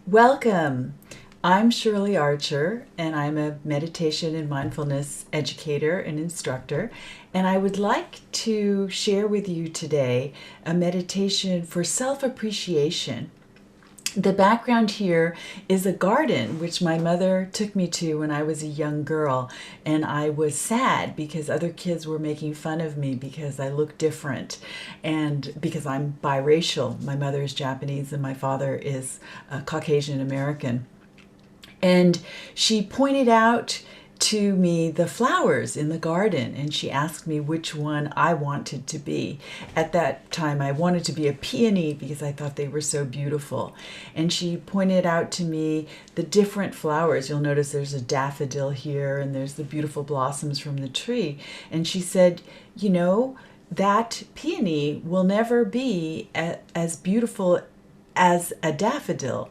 Welcome. I'm Shirley Archer, and I'm a meditation and mindfulness educator and instructor. And I would like to share with you today a meditation for self-appreciation. The background here is a garden which my mother took me to when I was a young girl, and I was sad because other kids were making fun of me because I look different and because I'm biracial. My mother is Japanese and my father is Caucasian American. And she pointed out to me the flowers in the garden, and she asked me which one I wanted to be. At that time, I wanted to be a peony because I thought they were so beautiful. And she pointed out to me the different flowers. You'll notice there's a daffodil here, and there's the beautiful blossoms from the tree. And she said, you know, that peony will never be as beautiful as a daffodil.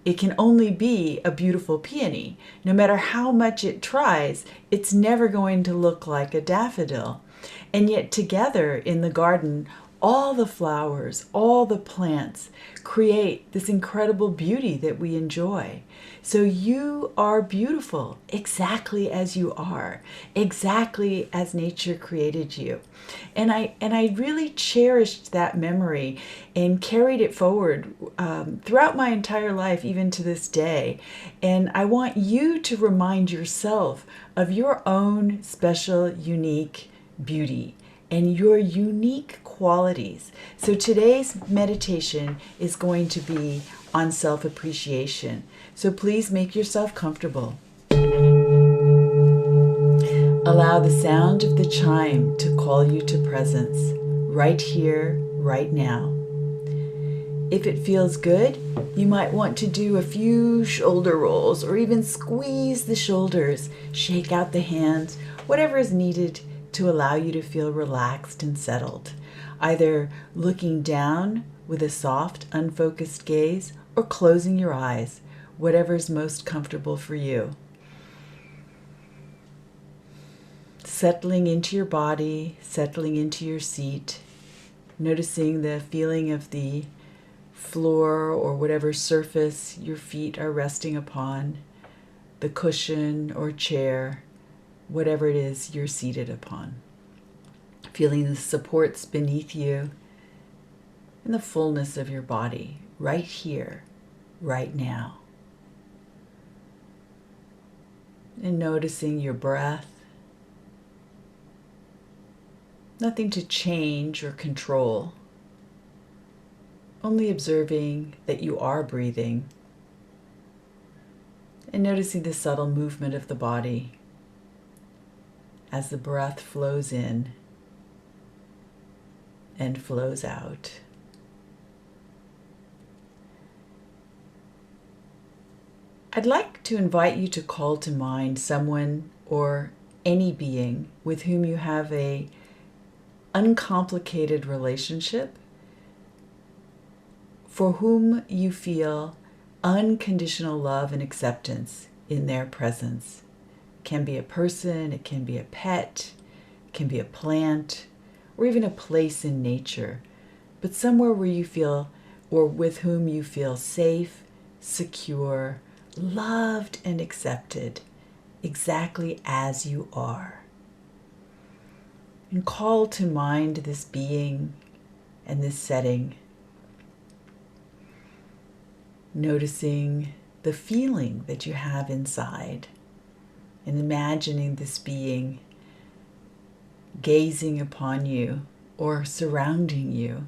It can only be a beautiful peony. No matter how much it tries, it's never going to look like a daffodil. And yet together in the garden, all the flowers, all the plants create this incredible beauty that we enjoy. So you are beautiful exactly as you are, exactly as nature created you. And I really cherished that memory and carried it forward throughout my entire life, even to this day. And I want you to remind yourself of your own special, unique beauty and your unique qualities. So today's meditation is going to be on self-appreciation. So please make yourself comfortable. Allow the sound of the chime to call you to presence, right here, right now. If it feels good, you might want to do a few shoulder rolls or even squeeze the shoulders, shake out the hands, whatever is needed to allow you to feel relaxed and settled, either looking down with a soft, unfocused gaze or closing your eyes, whatever is most comfortable for you. Settling into your body, settling into your seat, noticing the feeling of the floor or whatever surface your feet are resting upon, the cushion or chair, whatever it is you're seated upon. Feeling the supports beneath you and the fullness of your body right here, right now. And noticing your breath. Nothing to change or control. Only observing that you are breathing and noticing the subtle movement of the body as the breath flows in and flows out. I'd like to invite you to call to mind someone or any being with whom you have an uncomplicated relationship, for whom you feel unconditional love and acceptance in their presence. It can be a person, it can be a pet, it can be a plant, or even a place in nature, but somewhere where you feel, or with whom you feel safe, secure, loved, and accepted exactly as you are. And call to mind this being and this setting, noticing the feeling that you have inside, and imagining this being gazing upon you or surrounding you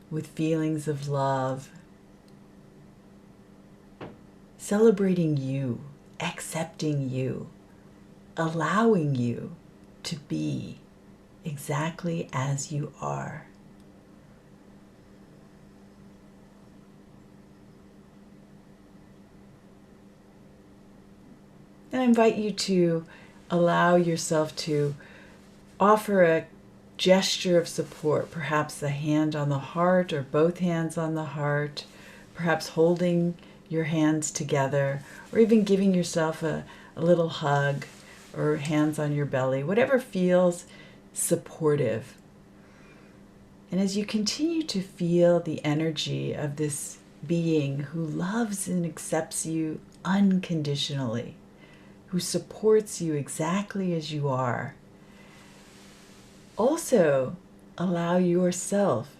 with feelings of love, celebrating you, accepting you, allowing you to be exactly as you are. And I invite you to allow yourself to offer a gesture of support, perhaps a hand on the heart or both hands on the heart, perhaps holding your hands together, or even giving yourself a little hug or hands on your belly, whatever feels supportive. And as you continue to feel the energy of this being who loves and accepts you unconditionally, who supports you exactly as you are. Also, allow yourself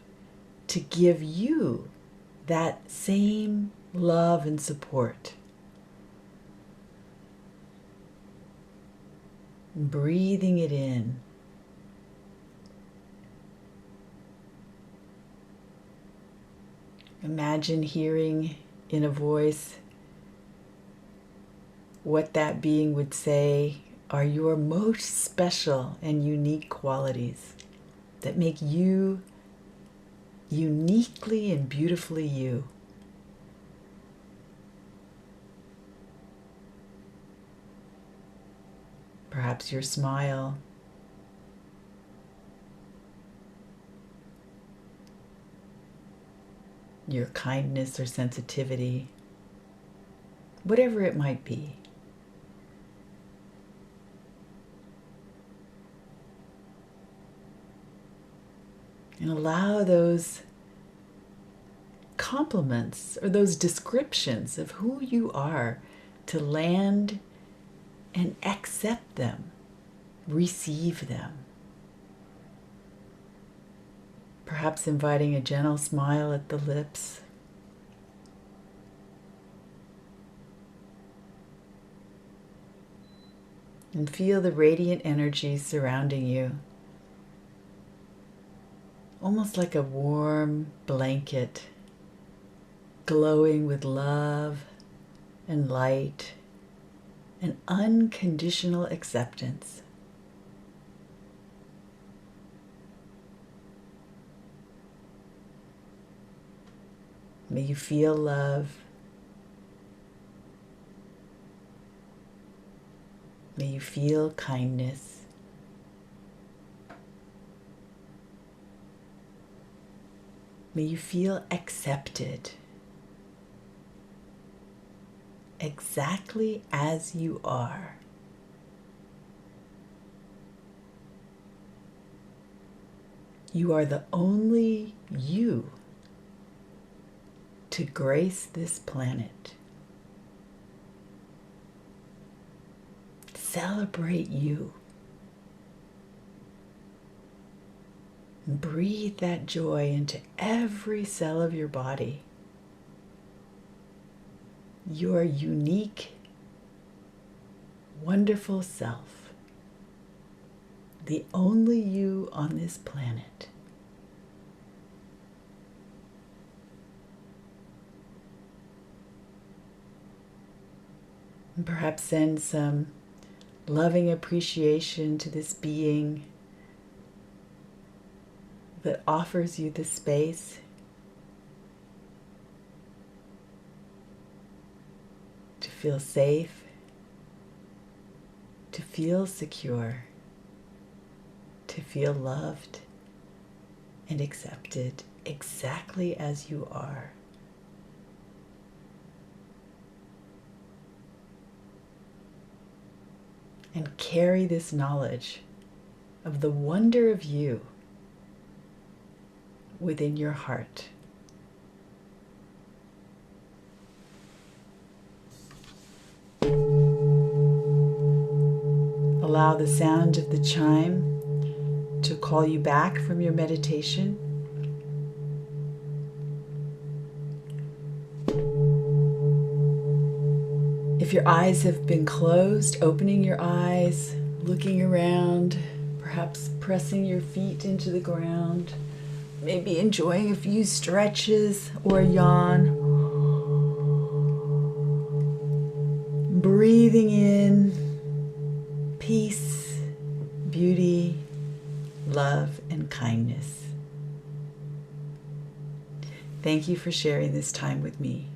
to give you that same love and support. Breathing it in. Imagine hearing in a voice what that being would say are your most special and unique qualities that make you uniquely and beautifully you. Perhaps your smile, your kindness or sensitivity, whatever it might be. And allow those compliments or those descriptions of who you are to land and accept them, receive them. Perhaps inviting a gentle smile at the lips. And feel the radiant energy surrounding you. Almost like a warm blanket, glowing with love and light and unconditional acceptance. May you feel love. May you feel kindness. May you feel accepted exactly as you are. You are the only you to grace this planet. Celebrate you. Breathe that joy into every cell of your body. Your unique, wonderful self. The only you on this planet. And perhaps send some loving appreciation to this being that offers you the space to feel safe, to feel secure, to feel loved and accepted exactly as you are. And carry this knowledge of the wonder of you within your heart. Allow the sound of the chime to call you back from your meditation. If your eyes have been closed, opening your eyes, looking around, perhaps pressing your feet into the ground, maybe enjoying a few stretches or a yawn. Breathing in peace, beauty, love, and kindness. Thank you for sharing this time with me.